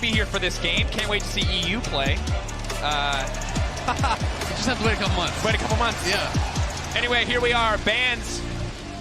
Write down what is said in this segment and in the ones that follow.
be here for this game. Can't wait to see EU play. You just have to wait a couple months. Wait a couple months. Yeah. Anyway, here we are. Bans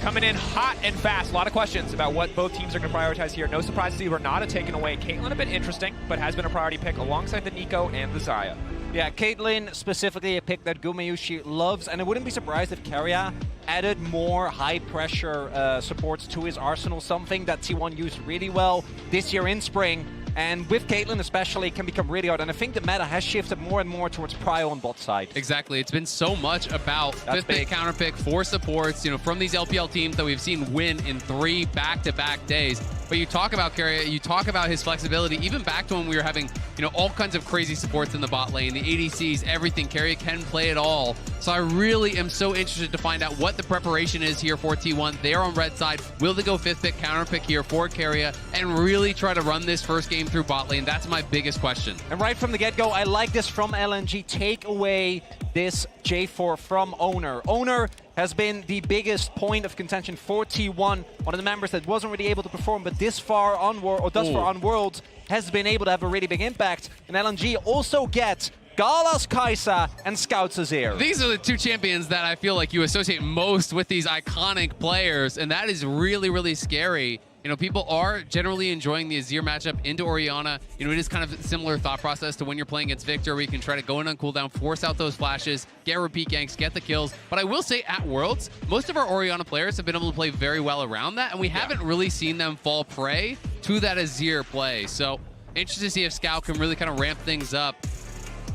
coming in hot and fast. A lot of questions about what both teams are going to prioritize here. No surprise to see Renata taken away. Caitlyn a bit interesting, but has been a priority pick alongside the Nico and the Xayah. Yeah, Caitlyn specifically a pick that Gumayusi loves, and I wouldn't be surprised if Keria added more high-pressure supports to his arsenal, something that T1 used really well this year in spring. And with Caitlyn especially, it can become really hard. And I think the meta has shifted more and more towards prio on bot side. Exactly. It's been so much about fifth pick, counter pick, 4 supports, you know, from these LPL teams that we've seen win in 3 back-to-back days. But you talk about Keria, you talk about his flexibility, even back to when we were having, you know, all kinds of crazy supports in the bot lane, the ADCs, everything. Keria can play it all. So I really am so interested to find out what the preparation is here for T1. They're on red side. Will they go 5th pick, counter pick here for Keria and really try to run this first game through bot lane? That's my biggest question. And right from the get-go, I like this from LNG. Take away this J4 from Oner. Oner has been the biggest point of contention for T1. One of the members that wasn't really able to perform, but this far on Worlds has been able to have a really big impact. And LNG also gets Galas Kai'Sa and Scout Azir. These are the 2 champions that I feel like you associate most with these iconic players, and that is really, really scary. You know, people are generally enjoying the Azir matchup into Orianna. You know, it is kind of a similar thought process to when you're playing against Victor, where you can try to go in on cooldown, force out those flashes, get repeat ganks, get the kills. But I will say at Worlds, most of our Orianna players have been able to play very well around that, and we haven't really seen them fall prey to that Azir play. So interested to see if Scout can really kind of ramp things up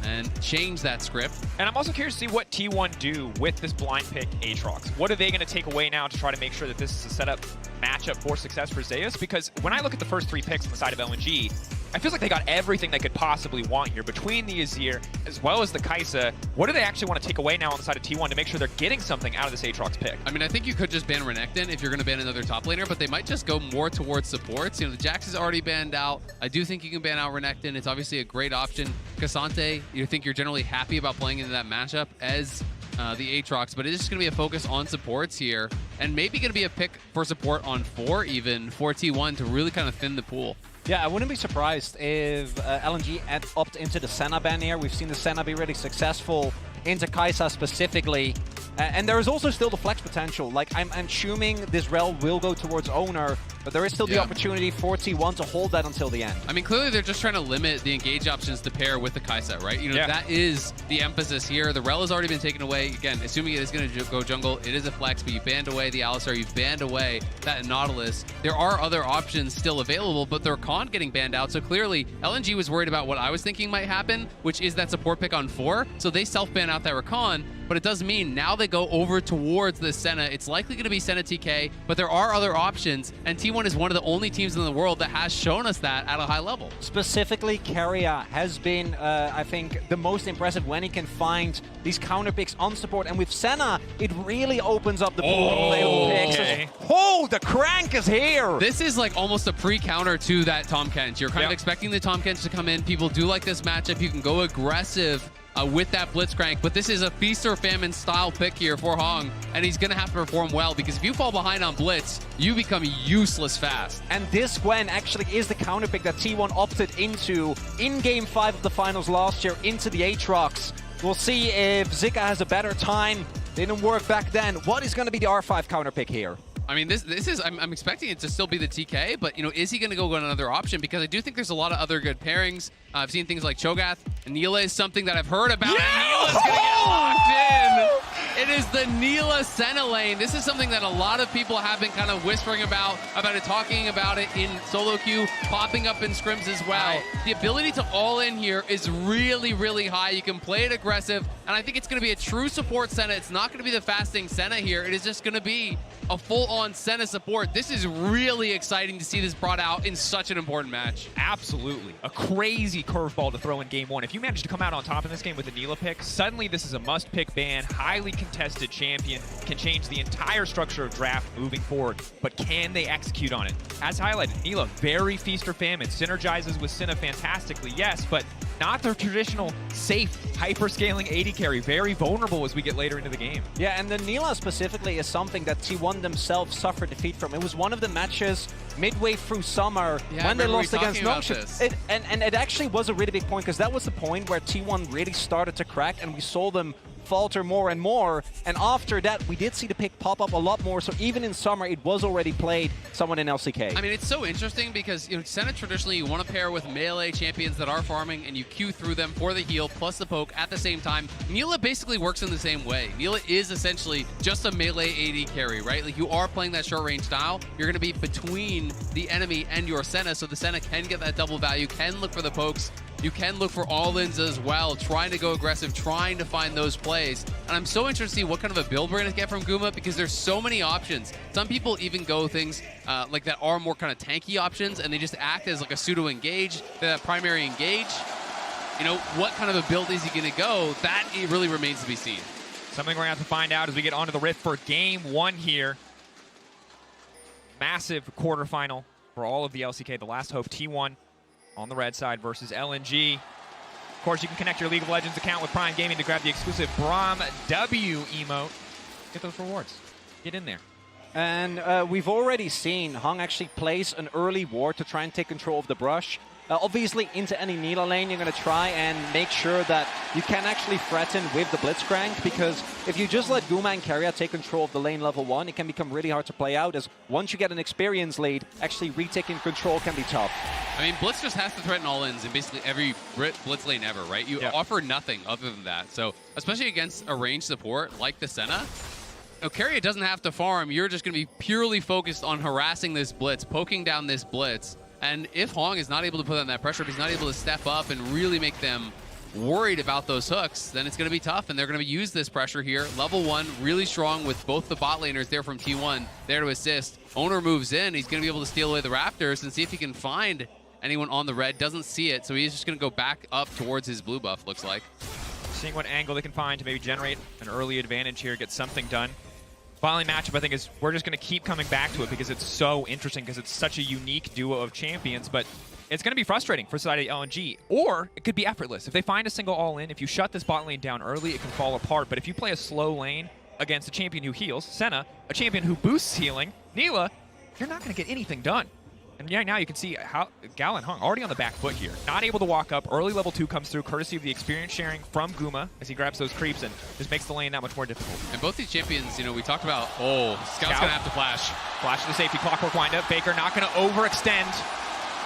and change that script. And I'm also curious to see what T1 do with this blind pick Aatrox. What are they going to take away now to try to make sure that this is a setup matchup for success for Zeus? Because when I look at the first 3 picks on the side of LNG, I feel like they got everything they could possibly want here between the Azir as well as the Kai'Sa. What do they actually want to take away now on the side of T1 to make sure they're getting something out of this Aatrox pick? I mean, I think you could just ban Renekton if you're going to ban another top laner, but they might just go more towards supports. You know, the Jax is already banned out. I do think you can ban out Renekton. It's obviously a great option. Cassante, you think you're generally happy about playing into that matchup as the Aatrox, but it is just going to be a focus on supports here, and maybe going to be a pick for support on 4 even for T1 to really kind of thin the pool. Yeah, I wouldn't be surprised if LNG opt into the Senna ban here. We've seen the Senna be really successful into Kai'Sa specifically. And there is also still the flex potential. Like, I'm assuming this rel will go towards Oner, but there is still the opportunity for T1 to hold that until the end. I mean, clearly they're just trying to limit the engage options to pair with the Kai'Sa, right? You know, that is the emphasis here. The rel has already been taken away. Again, assuming it is going to go jungle, it is a flex, but you banned away the Alistar, you've banned away that Nautilus. There are other options still available, but their Khan getting banned out. So clearly, LNG was worried about what I was thinking might happen, which is that support pick on 4. So they self-ban out that Rakan, but it does mean now they go over towards the Senna. It's likely going to be Senna TK, but there are other options, and T1 is one of the only teams in the world that has shown us that at a high level. Specifically, Keria has been, I think, the most impressive when he can find these counter picks on support, and with Senna, it really opens up the pool of available picks. Oh, the crank is here! This is like almost a pre-counter to that Tahm Kench. You're kind of expecting the Tahm Kench to come in. People do like this matchup. You can go aggressive with that Blitzcrank, but this is a feast or famine style pick here for Hong, and he's going to have to perform well, because if you fall behind on Blitz, you become useless fast. And this Gwen actually is the counter pick that T1 opted into in Game 5 of the finals last year into the Aatrox. We'll see if Zika has a better time. Didn't work back then. What is going to be the R5 counter pick here? I mean, this is, I'm expecting it to still be the TK, but, you know, is he going to go another option? Because I do think there's a lot of other good pairings. I've seen things like Cho'Gath. Neela is something that I've heard about. Yeah! And Neela's going to get locked in. It is the Neela Senna lane. This is something that a lot of people have been kind of whispering about it, talking about it in solo queue, popping up in scrims as well. The ability to all in here is really, really high. You can play it aggressive, and I think it's going to be a true support Senna. It's not going to be the fasting Senna here. It is just going to be a full-on Senna support. This is really exciting to see this brought out in such an important match. Absolutely. A crazy curveball to throw in Game 1. If you manage to come out on top in this game with a Neela pick, suddenly this is a must-pick ban, highly contested champion, can change the entire structure of draft moving forward. But can they execute on it? As highlighted, Neela, very feast or famine, synergizes with Senna fantastically, yes, but not the traditional safe, hyper-scaling AD carry. Very vulnerable as we get later into the game. Yeah, and the Nila specifically is something that T1 themselves suffered defeat from. It was one of the matches midway through summer when they lost against Nov2023. And it actually was a really big point, because that was the point where T1 really started to crack, and we saw them falter more and more. And after that, we did see the pick pop up a lot more. So even in summer, it was already played someone in LCK. I mean, it's so interesting because, you know, Senna traditionally, you want to pair with melee champions that are farming, and you queue through them for the heal plus the poke at the same time. Nila basically works in the same way. Nila is essentially just a melee AD carry, right? Like, you are playing that short range style. You're going to be between the enemy and your Senna, so the Senna can get that double value, can look for the pokes. You can look for all-ins as well, trying to go aggressive, trying to find those plays. And I'm so interested to see what kind of a build we're going to get from Guma, because there's so many options. Some people even go things like that are more kind of tanky options, and they just act as like a pseudo-engage, that primary engage. You know, what kind of a build is he going to go? That it really remains to be seen. Something we're going to have to find out as we get onto the Rift for Game 1 here. Massive quarterfinal for all of the LCK, the last hope, T1. On the red side versus LNG. Of course, you can connect your League of Legends account with Prime Gaming to grab the exclusive Braum W emote. Get those rewards. Get in there. And we've already seen Hung actually place an early ward to try and take control of the brush. Obviously, into any Nila lane, you're going to try and make sure that you can actually threaten with the Blitzcrank, because if you just let Guma and Keria take control of the lane level 1, it can become really hard to play out, as once you get an experience lead, actually retaking control can be tough. I mean, Blitz just has to threaten all-ins in basically every Blitz lane ever, right? You offer nothing other than that. So, especially against a ranged support like the Senna, Keria doesn't have to farm. You're just going to be purely focused on harassing this Blitz, poking down this Blitz. And if Hong is not able to put on that pressure, if he's not able to step up and really make them worried about those hooks, then it's going to be tough, and they're going to use this pressure here. Level 1, really strong with both the bot laners there from T1 there to assist. Oner moves in. He's going to be able to steal away the Raptors and see if he can find anyone on the red. Doesn't see it, so he's just going to go back up towards his blue buff, looks like. Seeing what angle they can find to maybe generate an early advantage here, get something done. Finally, matchup, I think, is we're just going to keep coming back to it because it's so interesting, because it's such a unique duo of champions, but it's going to be frustrating for side of LNG, or it could be effortless. If they find a single all-in, if you shut this bot lane down early, it can fall apart, but if you play a slow lane against a champion who heals, Senna, a champion who boosts healing, Nila, you're not going to get anything done. And yeah, now you can see how Gal and Hung already on the back foot here. Not able to walk up. Early level 2 comes through, courtesy of the experience sharing from Guma as he grabs those creeps and just makes the lane that much more difficult. And both these champions, you know, we talked about, Scout's going to have to flash. Flash to the safety, clockwork windup. Faker not going to overextend.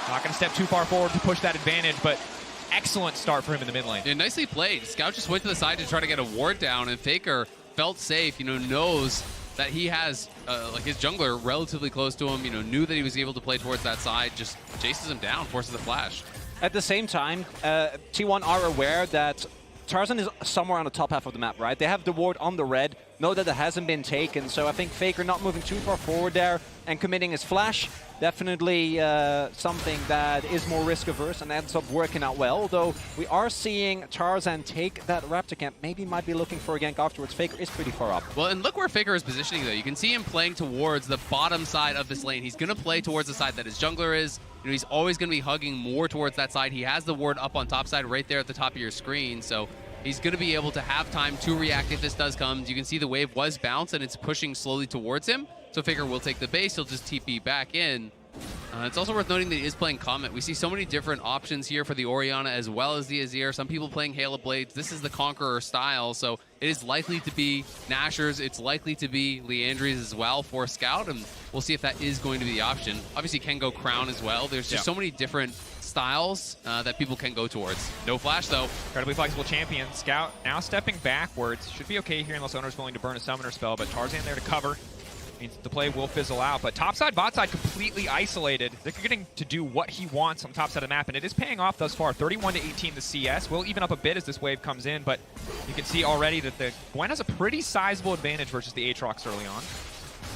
Not going to step too far forward to push that advantage, but excellent start for him in the mid lane. Yeah, nicely played. Scout just went to the side to try to get a ward down, and Faker felt safe, you know, knows that he has like his jungler relatively close to him, you know, knew that he was able to play towards that side, just chases him down, forces the flash. At the same time, T1 are aware that Tarzan is somewhere on the top half of the map, right? They have the ward on the red, know that it hasn't been taken, so I think Faker not moving too far forward there and committing his flash, definitely something that is more risk-averse and ends up working out well, although we are seeing Tarzan take that Raptor camp, maybe might be looking for a gank afterwards. Faker is pretty far up. Well, and look where Faker is positioning, though. You can see him playing towards the bottom side of this lane. He's going to play towards the side that his jungler is. You know, he's always going to be hugging more towards that side. He has the ward up on top side right there at the top of your screen, so he's going to be able to have time to react if this does come. You can see the wave was bounced, and it's pushing slowly towards him. So Faker will take the base. He'll just TP back in. It's also worth noting that he is playing Comet. We see so many different options here for the Orianna as well as the Azir. Some people playing Halo Blades. This is the Conqueror style, so it is likely to be Nashers. It's likely to be Leandries as well for Scout, and we'll see if that is going to be the option. Obviously, can go Crown as well. There's just so many different styles that people can go towards. No flash, though. Incredibly flexible champion. Scout now stepping backwards. Should be okay here unless Oner's willing to burn a summoner spell, but Tarzan there to cover. Means the play will fizzle out, but top side, bot side completely isolated. They're getting to do what he wants on top side of the map, and it is paying off thus far. 31-18 the CS. Will even up a bit as this wave comes in, but you can see already that the Gwen has a pretty sizable advantage versus the Aatrox early on.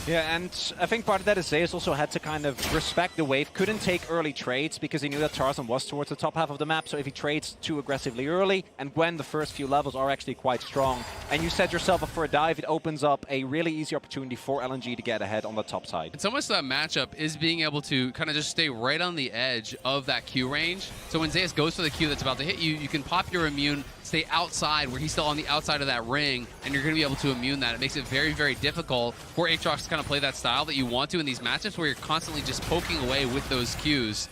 Yeah, and I think part of that is Zeus also had to kind of respect the wave, couldn't take early trades because he knew that Tarzan was towards the top half of the map, so if he trades too aggressively early, and Gwen, the first few levels are actually quite strong, and you set yourself up for a dive, it opens up a really easy opportunity for LNG to get ahead on the top side. And so much of that matchup is being able to kind of just stay right on the edge of that Q range. So when Zeus goes for the Q that's about to hit you, you can pop your immune, stay outside where he's still on the outside of that ring, and you're going to be able to immune that. It makes it very, very difficult for Aatrox to kind of play that style that you want to in these matchups where you're constantly just poking away with those Qs.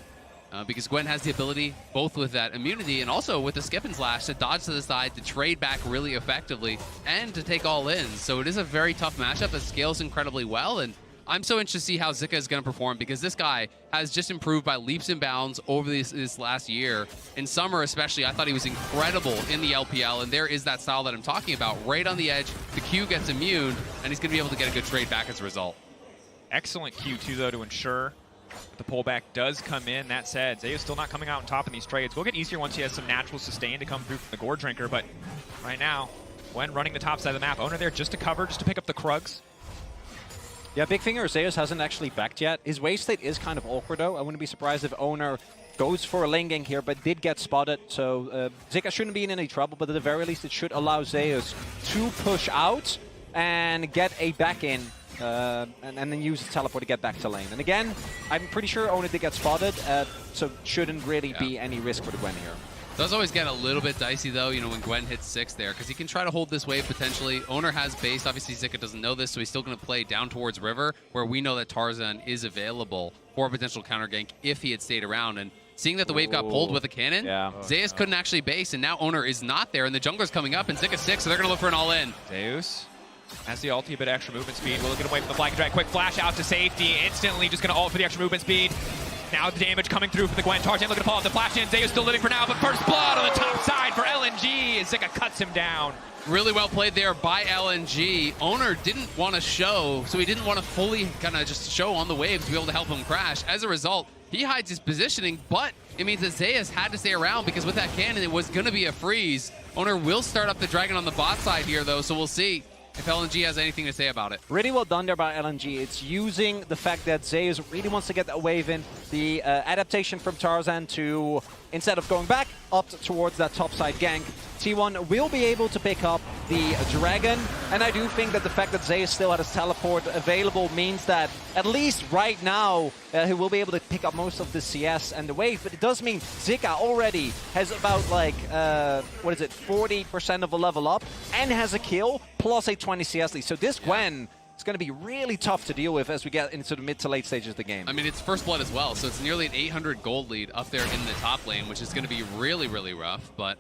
Because Gwen has the ability, both with that immunity and also with the skip and slash, to dodge to the side, to trade back really effectively, and to take all in. So it is a very tough matchup that scales incredibly well, and I'm so interested to see how Zika is going to perform because this guy has just improved by leaps and bounds over this last year. In summer especially, I thought he was incredible in the LPL, and there is that style that I'm talking about. Right on the edge, the Q gets immune, and he's going to be able to get a good trade back as a result. Excellent Q2, though, to ensure the pullback does come in. That said, Zeus still not coming out on top in these trades. Will get easier once he has some natural sustain to come through from the Gore Drinker, but right now, when running the top side of the map, Oner there just to cover, just to pick up the Krugs. Yeah, big finger, Zeus hasn't actually backed yet. His wave state is kind of awkward, though. I wouldn't be surprised if Oner goes for a lane gank here, but did get spotted. So Zika shouldn't be in any trouble, but at the very least, it should allow Zeus to push out and get a back in, and then use his teleport to get back to lane. And again, I'm pretty sure Oner did get spotted, so shouldn't really be any risk for the Gwen here. Does always get a little bit dicey, though, you know, when Gwen hits 6 there, because he can try to hold this wave potentially. Oner has base. Obviously, Zika doesn't know this, so he's still going to play down towards River, where we know that Tarzan is available for a potential counter gank if he had stayed around. And seeing that the wave got pulled with a cannon, Zeus couldn't actually base, and now Oner is not there, and the jungler's coming up, and Zika 6, so they're going to look for an all-in. Zeus has the ulti, a bit extra movement speed. Will get away from the flank drag. Quick flash out to safety. Instantly just going to ult for the extra movement speed. Now the damage coming through from the Gwen. Tarzan looking to pull out the flash in. Zeus still living for now, but first blood on the top side for LNG as Zika cuts him down. Really well played there by LNG. Oner didn't want to show, so he didn't want to fully kind of just show on the wave to be able to help him crash. As a result, he hides his positioning, but it means that Zeus had to stay around because with that cannon, it was going to be a freeze. Oner will start up the Dragon on the bot side here, though, so we'll see if LNG has anything to say about it. Really well done there by LNG. It's using the fact that Zeus really wants to get that wave in. The adaptation from Tarzan to, instead of going back, up towards that top side gank. T1 will be able to pick up the Dragon, and I do think that the fact that Zeus still had his teleport available means that at least right now he will be able to pick up most of the CS and the wave, but it does mean Zika already has about like, 40% of a level up and has a kill plus a 20 CS lead. So this Gwen is going to be really tough to deal with as we get into the mid to late stages of the game. I mean, it's first blood as well, so it's nearly an 800 gold lead up there in the top lane, which is going to be really, really rough, but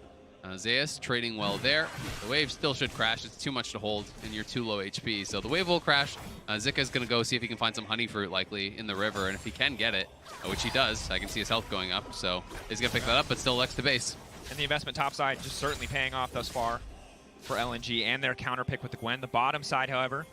Zeus trading well there. The wave still should crash. It's too much to hold and you're too low HP. So the wave will crash. Zika's going to go see if he can find some honey fruit likely in the river. And if he can get it, which he does, I can see his health going up. So he's going to pick that up, but still Lex to base. And the investment top side just certainly paying off thus far for LNG and their counter pick with the Gwen. The bottom side, however,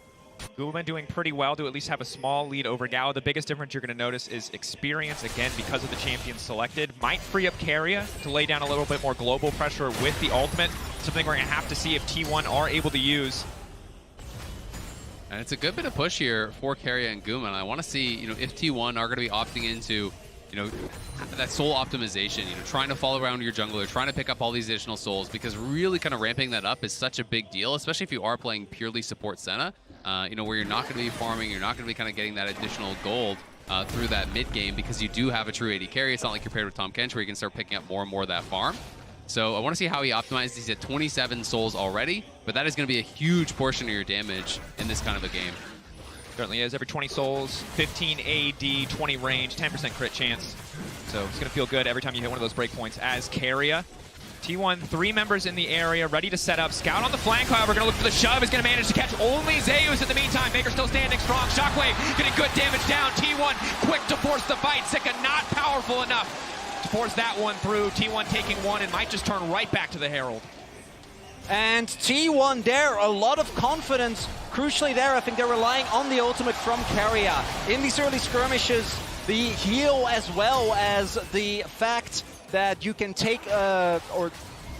Guma doing pretty well to at least have a small lead over Gao. The biggest difference you're going to notice is experience, again, because of the champions selected. Might free up Keria to lay down a little bit more global pressure with the ultimate. Something we're going to have to see if T1 are able to use. And it's a good bit of push here for Keria and Guma. And I want to see, you know, if T1 are going to be opting into, you know, that soul optimization, you know, trying to follow around your jungler, trying to pick up all these additional souls, because really kind of ramping that up is such a big deal, especially if you are playing purely support Senna. You know, where you're not going to be farming, you're not going to be kind of getting that additional gold through that mid game because you do have a true AD carry. It's not like you're paired with Tom Kench where you can start picking up more and more of that farm. So I want to see how he optimizes. He's at 27 souls already, but that is going to be a huge portion of your damage in this kind of a game. Certainly is. Every 20 souls, 15 AD, 20 range, 10% crit chance. So it's going to feel good every time you hit one of those breakpoints as Keria. T1, 3 members in the area, ready to set up. Scout on the flank, however, going to look for the shove. Is going to manage to catch only Zeus in the meantime. Faker still standing strong. Shockwave getting good damage down. T1 quick to force the fight. Zika not powerful enough to force that one through. T1 taking one and might just turn right back to the Herald. And T1 there, a lot of confidence. Crucially there, I think they're relying on the ultimate from Keria. In these early skirmishes, the heal as well as the fact that you can take, or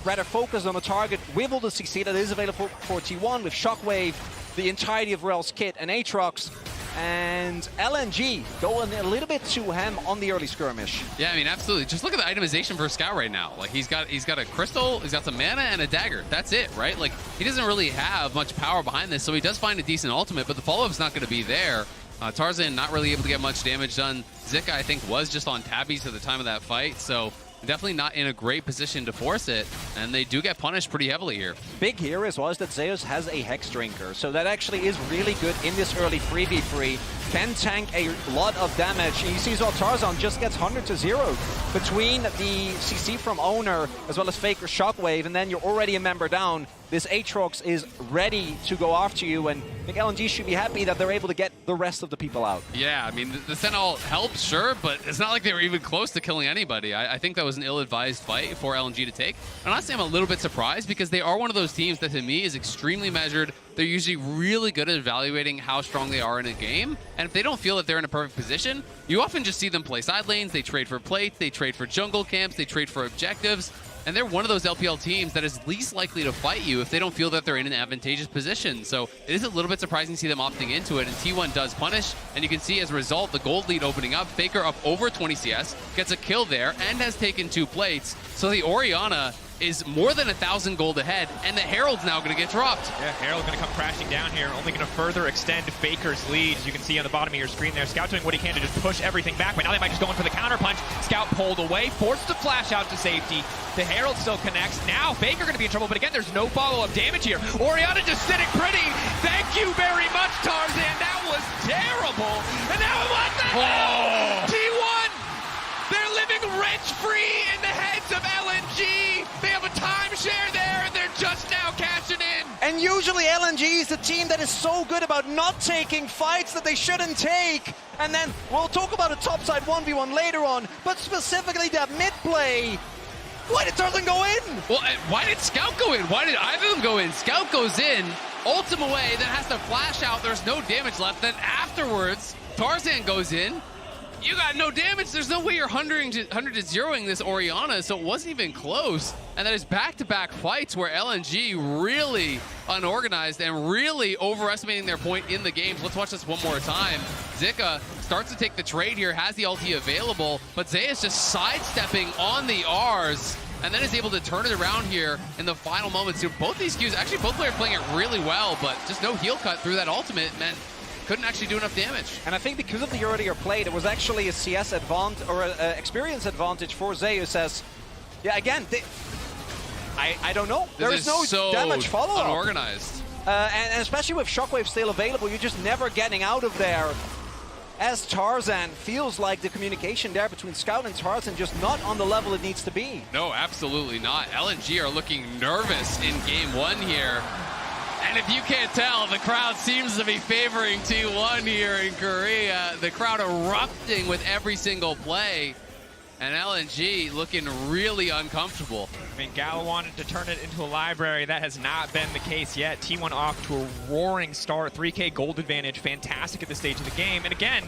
rather focus on a target with all the CC that is available for T1 with Shockwave, the entirety of Rel's kit, and Aatrox. And LNG going a little bit too ham on the early skirmish. Yeah, I mean, absolutely. Just look at the itemization for Scout right now. Like, he's got a crystal, he's got some mana and a dagger. That's it, right? Like, he doesn't really have much power behind this, so he does find a decent ultimate, but the follow-up's not going to be there. Tarzan not really able to get much damage done. Zika, I think, was just on tabbies at the time of that fight, so definitely not in a great position to force it, and they do get punished pretty heavily here. Big here as well is that Zeus has a Hex Drinker, so that actually is really good in this early 3v3. Can tank a lot of damage. You see as well, Tarzan just gets 100 to 0 between the CC from Oner as well as Faker Shockwave, and then you're already a member down. This Aatrox is ready to go after you, and I think LNG should be happy that they're able to get the rest of the people out. Yeah, I mean, the Sentinel helps, sure, but it's not like they were even close to killing anybody. I think that was an ill-advised fight for LNG to take. And honestly, I'm a little bit surprised because they are one of those teams that, to me, is extremely measured. They're usually really good at evaluating how strong they are in a game. And if they don't feel that they're in a perfect position, you often just see them play side lanes, they trade for plates, they trade for jungle camps, they trade for objectives. And they're one of those LPL teams that is least likely to fight you if they don't feel that they're in an advantageous position. So it is a little bit surprising to see them opting into it, and T1 does punish. And you can see as a result, the gold lead opening up. Faker up over 20 CS, gets a kill there, and has taken 2 plates. So the Orianna is more than 1,000 gold ahead, and the Herald's now going to get dropped. Yeah, Herald going to come crashing down here, only going to further extend Faker's lead. As you can see on the bottom of your screen there, Scout doing what he can to just push everything back, but now they might just go in for the counter punch. Scout pulled away, forced to flash out to safety. The Herald still connects. Now Faker going to be in trouble, but again, there's no follow-up damage here. Orianna just sitting pretty. Thank you very much, Tarzan. That was terrible. And now what the hell? T1! They're living rent-free in the heads of LNG. They have a timeshare there, and they're just now cashing in. And usually LNG is the team that is so good about not taking fights that they shouldn't take. And then we'll talk about a topside 1v1 later on, but specifically that mid play. Why did Tarzan go in? Well, why did Scout go in? Why did either of them go in? Scout goes in, ults him away, then has to flash out. There's no damage left. Then afterwards, Tarzan goes in. You got no damage. There's no way you're 100 to 0ing this Orianna, so it wasn't even close. And that is back-to-back fights where LNG really unorganized and really overestimating their point in the games. Let's watch this one more time. Zika starts to take the trade here, has the ulti available, but Zeus just sidestepping on the Rs, and then is able to turn it around here in the final moments. So both these Qs, actually both players playing it really well, but just no heal cut through that ultimate meant couldn't actually do enough damage. And I think because of the earlier play, there was actually a CS advantage or an experience advantage for Zeus as, yeah, again, I don't know. There is no so damage follow-up. Unorganized. And especially with Shockwave still available, you're just never getting out of there. As Tarzan feels like the communication there between Scout and Tarzan just not on the level it needs to be. No, absolutely not. LNG are looking nervous in game 1 here. And if you can't tell, the crowd seems to be favoring T1 here in Korea. The crowd erupting with every single play. And LNG looking really uncomfortable. I mean, Gala wanted to turn it into a library. That has not been the case yet. T1 off to a roaring start. 3K gold advantage. Fantastic at this stage of the game. And again,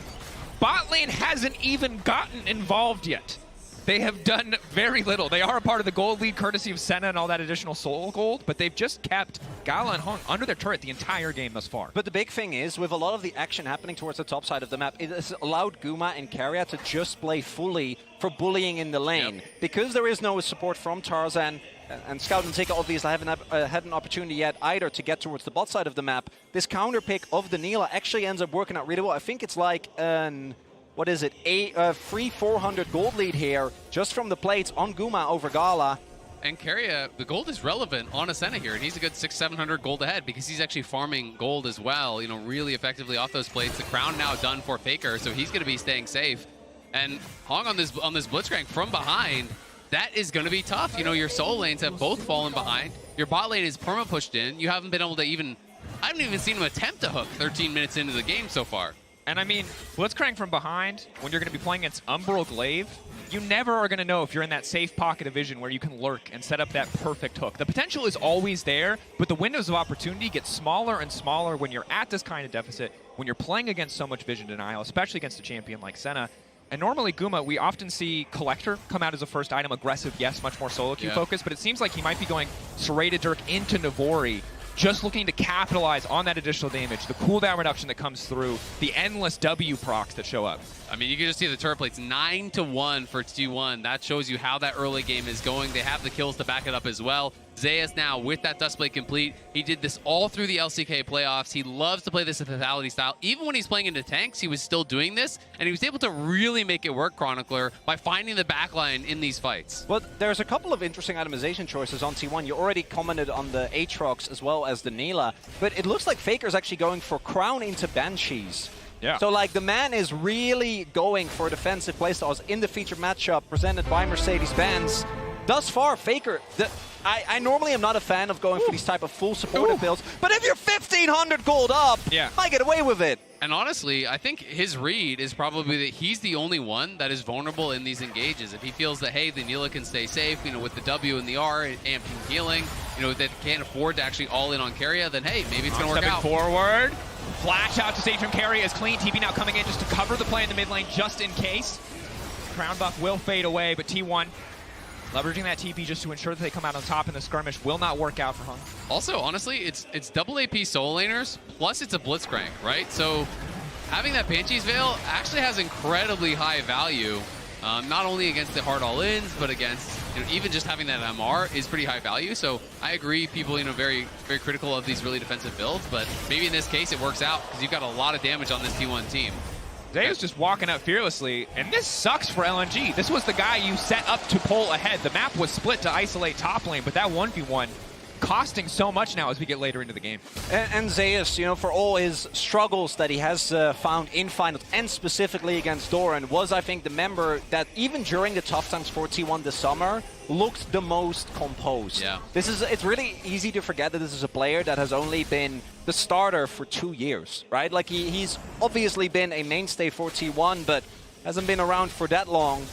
bot lane hasn't even gotten involved yet. They have done very little. They are a part of the gold lead courtesy of Senna and all that additional soul gold, but they've just kept Gala and Hong under their turret the entire game thus far. But the big thing is, with a lot of the action happening towards the top side of the map, it has allowed Guma and Keria to just play fully for bullying in the lane. Yep. Because there is no support from Tarzan, and Scout and Zika obviously haven't had an opportunity yet either to get towards the bot side of the map, this counter pick of the Neela actually ends up working out really well. I think it's like an... what is it, a free 400 gold lead here, just from the plates on Guma over Gala. And Keria, the gold is relevant on Ascena here, and he's a good 600-700 gold ahead because he's actually farming gold as well, you know, really effectively off those plates. The crown now done for Faker, so he's going to be staying safe. And Hong on this Blitzcrank from behind, that is going to be tough. You know, your soul lanes have both fallen behind. Your bot lane is perma pushed in. You haven't been able to even, I haven't even seen him attempt to hook 13 minutes into the game so far. And I mean, Blitzcrank from behind, when you're going to be playing against Umbral Glaive, you never are going to know if you're in that safe pocket of vision where you can lurk and set up that perfect hook. The potential is always there, but the windows of opportunity get smaller and smaller when you're at this kind of deficit, when you're playing against so much vision denial, especially against a champion like Senna. And normally, Guma, we often see Collector come out as a first item, aggressive, yes, much more solo queue focused, but it seems like he might be going Serrated Dirk into Navori, just looking to capitalize on that additional damage, the cooldown reduction that comes through, the endless W procs that show up. I mean, you can just see the turret plates 9-1 for T1. That shows you how that early game is going. They have the kills to back it up as well. Zeus now with that Dustblade complete. He did this all through the LCK playoffs. He loves to play this in Lethality style. Even when he's playing into tanks, he was still doing this, and he was able to really make it work, Chronicler, by finding the backline in these fights. Well, there's a couple of interesting itemization choices on T1. You already commented on the Aatrox as well as the Nila, but it looks like Faker's actually going for Crown into Banshees. Yeah. So, like, the man is really going for defensive playstyles in the featured matchup presented by Mercedes-Benz. Thus far, Faker, I normally am not a fan of going for these type of full supportive builds, but if you're 1,500 gold up, might get away with it. And honestly, I think his read is probably that he's the only one that is vulnerable in these engages. If he feels that, hey, the Nila can stay safe, you know, with the W and the R and amping healing, you know, that can't afford to actually all in on Keria, then hey, maybe it's going to work out. Forward. Flash out to stage from Keria is clean. TP now coming in just to cover the play in the mid lane just in case. Crown buff will fade away, but T1 leveraging that TP just to ensure that they come out on top in the skirmish will not work out for Hung. Also, honestly, it's double AP solo laners, plus it's a Blitzcrank, right? So having that Banshee's Veil actually has incredibly high value, not only against the hard all-ins, but against, you know, even just having that MR is pretty high value. So I agree, people, you know, very, very critical of these really defensive builds, but maybe in this case it works out because you've got a lot of damage on this T1 team. Zeus just walking up fearlessly, and this sucks for LNG. This was the guy you set up to pull ahead. The map was split to isolate top lane, but that 1v1 costing so much now as we get later into the game. And Zeus, you know, for all his struggles that he has found in finals, and specifically against Doran, was, I think, the member that even during the tough times for T1 this summer, looked the most composed. Yeah. It's really easy to forget that this is a player that has only been the starter for 2 years, right? Like, he's obviously been a mainstay for T1, but hasn't been around for that long.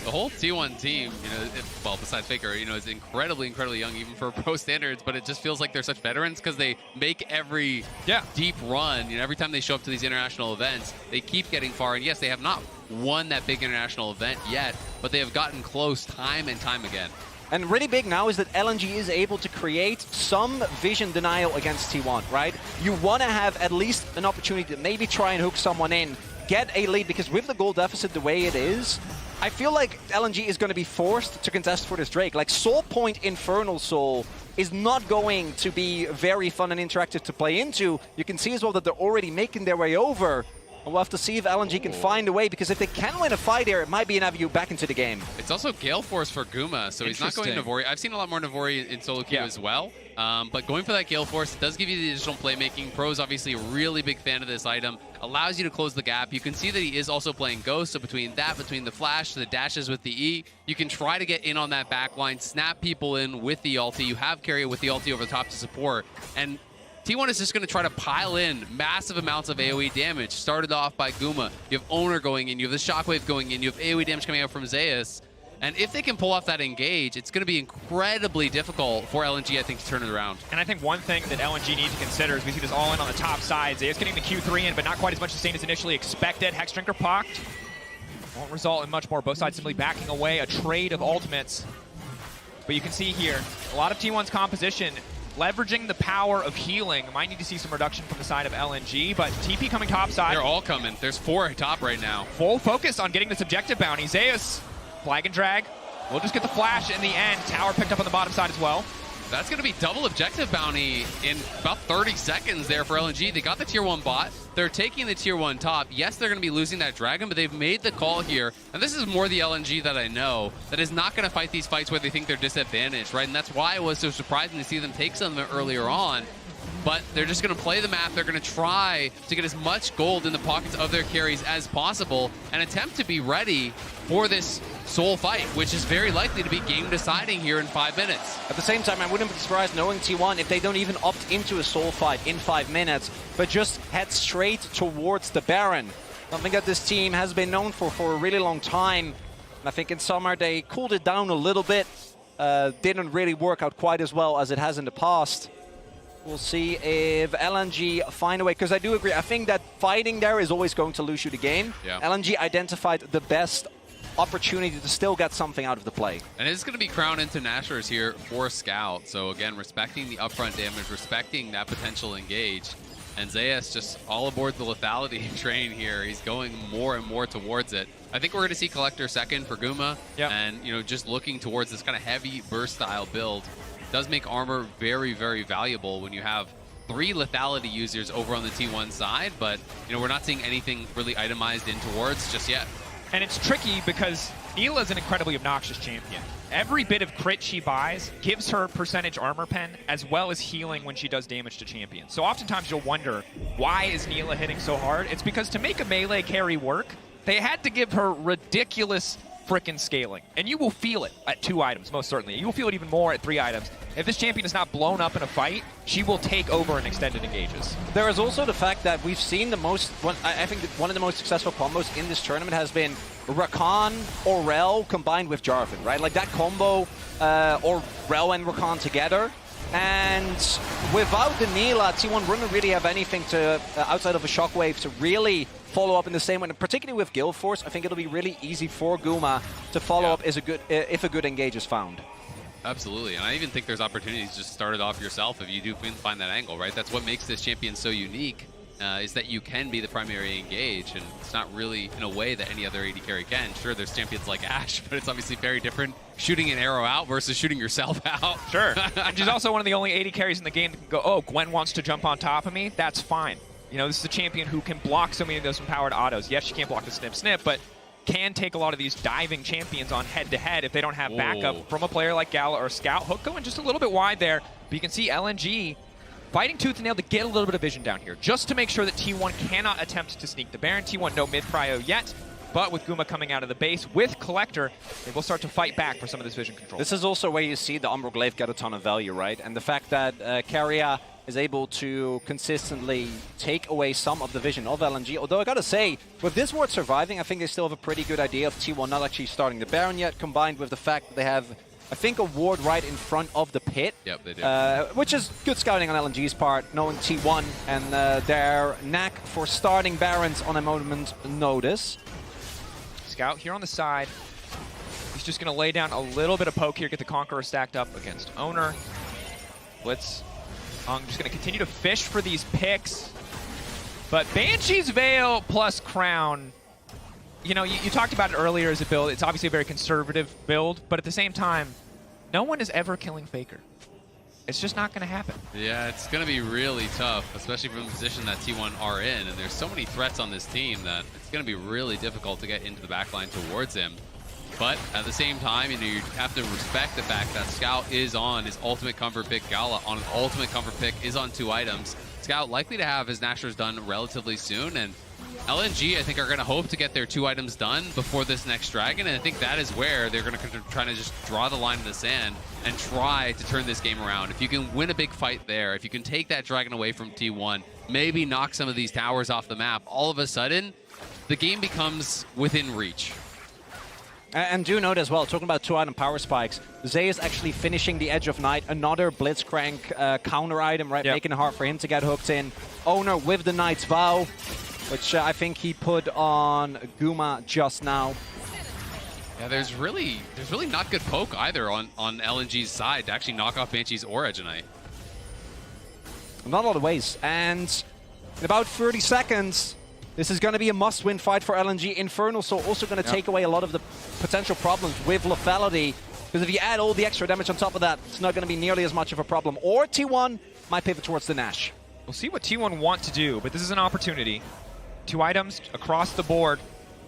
The whole T1 team, you know, well, besides Faker, you know, is incredibly, incredibly young, even for pro standards, but it just feels like they're such veterans because they make every deep run. You know, every time they show up to these international events, they keep getting far. And yes, they have not won that big international event yet, but they have gotten close time and time again. And really big now is that LNG is able to create some vision denial against T1, right? You want to have at least an opportunity to maybe try and hook someone in, get a lead, because with the goal deficit the way it is, I feel like LNG is going to be forced to contest for this Drake. Like, Soul Point Infernal Soul is not going to be very fun and interactive to play into. You can see as well that they're already making their way over. And we'll have to see if LNG can find a way, because if they can win a fight here, it might be an avenue back into the game. It's also Gale Force for Guma, so he's not going Navori. I've seen a lot more Navori in solo queue as well, but going for that Gale Force does give you the additional playmaking. Pro's obviously a really big fan of this item. Allows you to close the gap. You can see that he is also playing Ghost, so between the flash, the dashes with the E, you can try to get in on that back line, snap people in with the ulti. You have Keria with the ulti over the top to support, and T1 is just going to try to pile in massive amounts of AoE damage. Started off by Guma. You have Oner going in. You have the Shockwave going in. You have AoE damage coming out from Zeus. And if they can pull off that engage, it's going to be incredibly difficult for LNG, I think, to turn it around. And I think one thing that LNG needs to consider is we see this all in on the top side. Zeus getting the Q3 in, but not quite as much sustained as initially expected. Hex Drinker pocked. Won't result in much more. Both sides simply backing away. A trade of ultimates. But you can see here, a lot of T1's composition leveraging the power of healing. Might need to see some reduction from the side of LNG, but TP coming top side. They're all coming. There's 4 at top right now. Full focus on getting this objective bounty. Zeus, flag and drag. We'll just get the flash in the end. Tower picked up on the bottom side as well. That's going to be double objective bounty in about 30 seconds there for LNG. They got the tier 1 bot. They're taking the tier 1 top. Yes, they're going to be losing that dragon, but they've made the call here. And this is more the LNG that I know that is not going to fight these fights where they think they're disadvantaged, right? And that's why it was so surprising to see them take some earlier on. But they're just going to play the map. They're going to try to get as much gold in the pockets of their carries as possible and attempt to be ready for this soul fight, which is very likely to be game deciding here in 5 minutes. At the same time, I wouldn't be surprised knowing T1 if they don't even opt into a soul fight in 5 minutes, but just head straight towards the Baron. Something that this team has been known for a really long time. And I think in summer they cooled it down a little bit. Didn't really work out quite as well as it has in the past. We'll see if LNG find a way, because I do agree. I think that fighting there is always going to lose you the game. Yeah. LNG identified the best opportunity to still get something out of the play. And it's going to be crowned into Nashers here for Scout. So again, respecting the upfront damage, respecting that potential engage. And Zeus just all aboard the lethality train here. He's going more and more towards it. I think we're going to see Collector second for Guma. Yep. And, you know, just looking towards this kind of heavy burst style build does make armor very, very valuable when you have 3 lethality users over on the T1 side. But, you know, we're not seeing anything really itemized in towards just yet. And it's tricky because Neela is an incredibly obnoxious champion. Every bit of crit she buys gives her percentage armor pen as well as healing when she does damage to champions. So oftentimes you'll wonder, why is Neela hitting so hard? It's because to make a melee carry work, they had to give her ridiculous frickin' scaling. And you will feel it at 2 items, most certainly. You will feel it even more at 3 items. If this champion is not blown up in a fight, she will take over in extended engages. There is also the fact that we've seen the most, I think one of the most successful combos in this tournament has been Rakan or Rel combined with Jarvan, right? Like that combo, or Rel and Rakan together. And without the Neela, T1 wouldn't really have anything to, outside of a Shockwave, to really follow up in the same way. And particularly with Guild Force, I think it'll be really easy for Guma to follow up if a good engage is found. Absolutely, and I even think there's opportunities to just start it off yourself if you do find that angle, right? That's what makes this champion so unique, is that you can be the primary engage, and it's not really in a way that any other AD carry can. Sure, there's champions like Ashe, but it's obviously very different shooting an arrow out versus shooting yourself out. Sure, and she's also one of the only AD carries in the game that can go, oh, Gwen wants to jump on top of me, that's fine. You know, this is a champion who can block so many of those empowered autos. Yes, she can't block the snip, but can take a lot of these diving champions on head-to-head if they don't have backup from a player like Gala or Scout. Hook going just a little bit wide there, but you can see LNG fighting tooth and nail to get a little bit of vision down here, just to make sure that T1 cannot attempt to sneak the Baron. T1 no mid-prio yet, but with Guma coming out of the base with Collector, they will start to fight back for some of this vision control. This is also where you see the Umbral Glaive get a ton of value, right? And the fact that Keria is able to consistently take away some of the vision of LNG. Although I gotta say, with this ward surviving, I think they still have a pretty good idea of T1 not actually starting the Baron yet, combined with the fact that they have, I think, a ward right in front of the pit. Yep, they do. Which is good scouting on LNG's part, knowing T1 and their knack for starting Barons on a moment's notice. Scout here on the side. He's just going to lay down a little bit of poke here, get the Conqueror stacked up against Oner. Blitz. Just going to continue to fish for these picks. But Banshee's Veil plus Crown, you know, you talked about it earlier as a build. It's obviously a very conservative build, but at the same time, no one is ever killing Faker. It's just not going to happen. Yeah, it's going to be really tough, especially from the position that T1 are in. And there's so many threats on this team that it's going to be really difficult to get into the backline towards him. But at the same time, you know, you have to respect the fact that Scout is on his ultimate comfort pick. Gala on his ultimate comfort pick is on 2 items. Scout likely to have his Nashers done relatively soon. And LNG, I think, are going to hope to get their 2 items done before this next Dragon. And I think that is where they're going to try to just draw the line in the sand and try to turn this game around. If you can win a big fight there, if you can take that Dragon away from T1, maybe knock some of these towers off the map, all of a sudden, the game becomes within reach. And do note as well, talking about 2-item power spikes, Zeus actually finishing the Edge of Night, another Blitzcrank counter item, right? Yep. Making it hard for him to get hooked in. Oner with the Knight's Vow, which I think he put on Guma just now. Yeah, there's really not good poke either on LNG's side to actually knock off Banshee's or Edge of Night. Not a lot of ways. And in about 30 seconds, this is going to be a must-win fight for LNG. Infernal Soul also going to take away a lot of the potential problems with lethality. Because if you add all the extra damage on top of that, it's not going to be nearly as much of a problem. Or T1 might pivot towards the Nash. We'll see what T1 want to do, but this is an opportunity. 2 items across the board,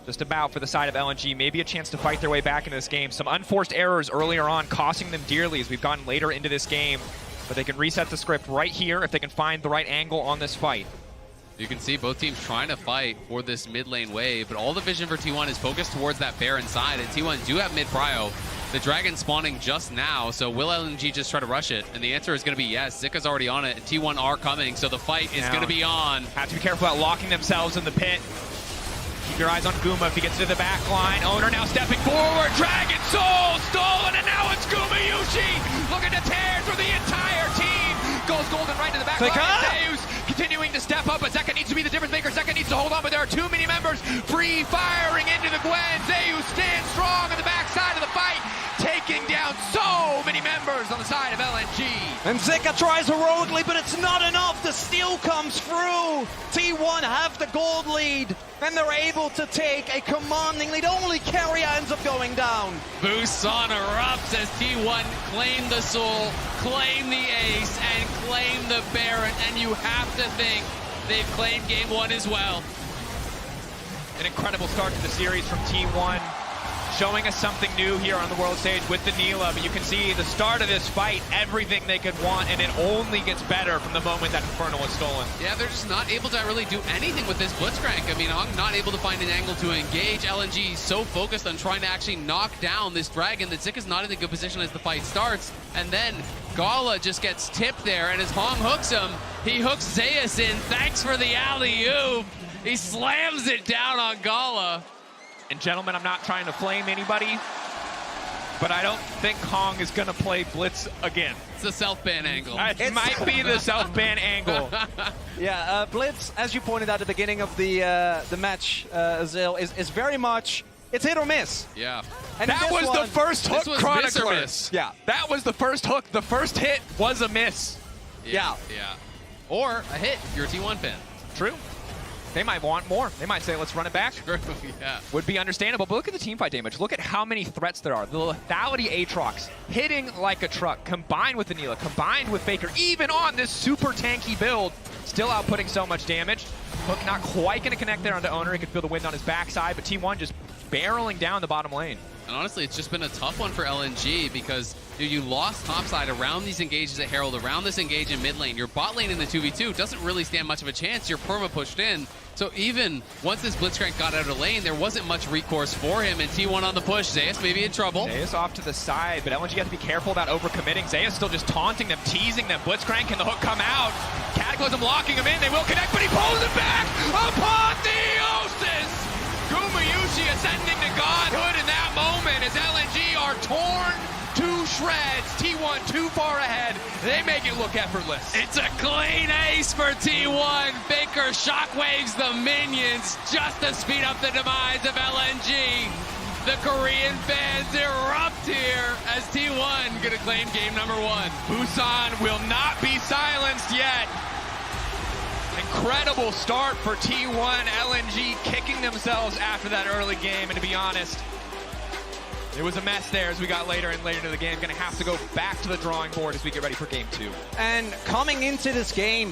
just about for the side of LNG. Maybe a chance to fight their way back into this game. Some unforced errors earlier on, costing them dearly as we've gotten later into this game. But they can reset the script right here if they can find the right angle on this fight. You can see both teams trying to fight for this mid lane wave, but all the vision for T1 is focused towards that Baron side, and T1 do have mid-prio. The Dragon spawning just now, so will LNG just try to rush it? And the answer is going to be yes. Zika's already on it, and T1 are coming, so the fight is going to be on. Have to be careful about locking themselves in the pit. Keep your eyes on Guma if he gets to the back line. Oner now stepping forward. Dragon Soul stolen, and now it's Gumayusi looking to tear through the entire team. Goes golden right to the back line. Zeus continuing to step up, but Zeka needs to be the difference maker. Zeka needs to hold on, but there are too many members free firing into the Gwen. Zeus stands strong on the backside of the fight, taking down so many members on the side of LNG. And Zeka tries heroically, but it's not enough. The steal comes through. T1 have the gold lead, and they're able to take a commanding lead. Only Keria ends up going down. Busan erupts as T1 claim the soul, claim the ace, and claim the Baron. And you have to think they've claimed game one as well. An incredible start to the series from T1, showing us something new here on the world stage with the Nila. But you can see the start of this fight, everything they could want, and it only gets better from the moment that Infernal is stolen. Yeah, they're just not able to really do anything with this Blitzcrank. I mean, I'm not able to find an angle to engage. LNG is so focused on trying to actually knock down this dragon that Zika's not in a good position as the fight starts. And then Gala just gets tipped there, and as Hong hooks him, he hooks Zeus in. Thanks for the alley-oop. He slams it down on Gala. And gentlemen, I'm not trying to flame anybody, but I don't think Hong is going to play Blitz again. It's the self-ban angle. It might be the self-ban angle. Yeah, Blitz, as you pointed out at the beginning of the match, Azil, is very much, it's hit or miss. Yeah. And that was the first hook, Chronicler. Miss. Yeah. That was the first hook. The first hit was a miss. Yeah. Or a hit if you're a T1 fan. True. They might want more. They might say, let's run it back. Yeah. Would be understandable, but look at the teamfight damage. Look at how many threats there are. The lethality Aatrox hitting like a truck, combined with the Nila, combined with Faker, even on this super tanky build, still outputting so much damage. Hook not quite going to connect there onto Oner. He could feel the wind on his backside, but T1 just barreling down the bottom lane. And honestly, it's just been a tough one for LNG because you lost topside around these engages at Herald, around this engage in mid lane. Your bot lane in the 2v2 doesn't really stand much of a chance. You're perma pushed in. So even once this Blitzcrank got out of the lane, there wasn't much recourse for him. And T1 on the push. Zeus maybe in trouble. Zeus off to the side, but LNG has to be careful about overcommitting. Zeus still just taunting them, teasing them. Blitzcrank, can the hook come out? Cataclysm locking him in. They will connect, but he pulls it back. Apotheosis! Gumayusi ascending to godhood in that moment as LNG are torn to shreds. T1 too far ahead. They make it look effortless. It's a clean ace for T1. Faker shockwaves the minions just to speed up the demise of LNG. The Korean fans erupt here as T1 gonna claim game number one. Busan will not be silenced yet. Incredible start for T1. LNG kicking themselves after that early game, and to be honest, it was a mess there as we got later and later in the game. Gonna have to go back to the drawing board as we get ready for game two. And coming into this game,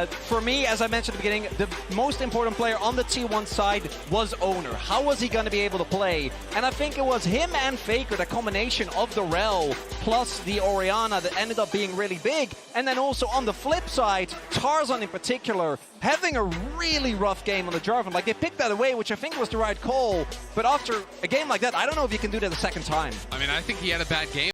for me, as I mentioned at the beginning, the most important player on the T1 side was Oner. How was he going to be able to play? And I think it was him and Faker, the combination of the Rel plus the Orianna that ended up being really big. And then also on the flip side, Tarzan in particular, having a really rough game on the Jarvan. Like, they picked that away, which I think was the right call. But after a game like that, I don't know if you can do that a second time. I mean, I think he had a bad game.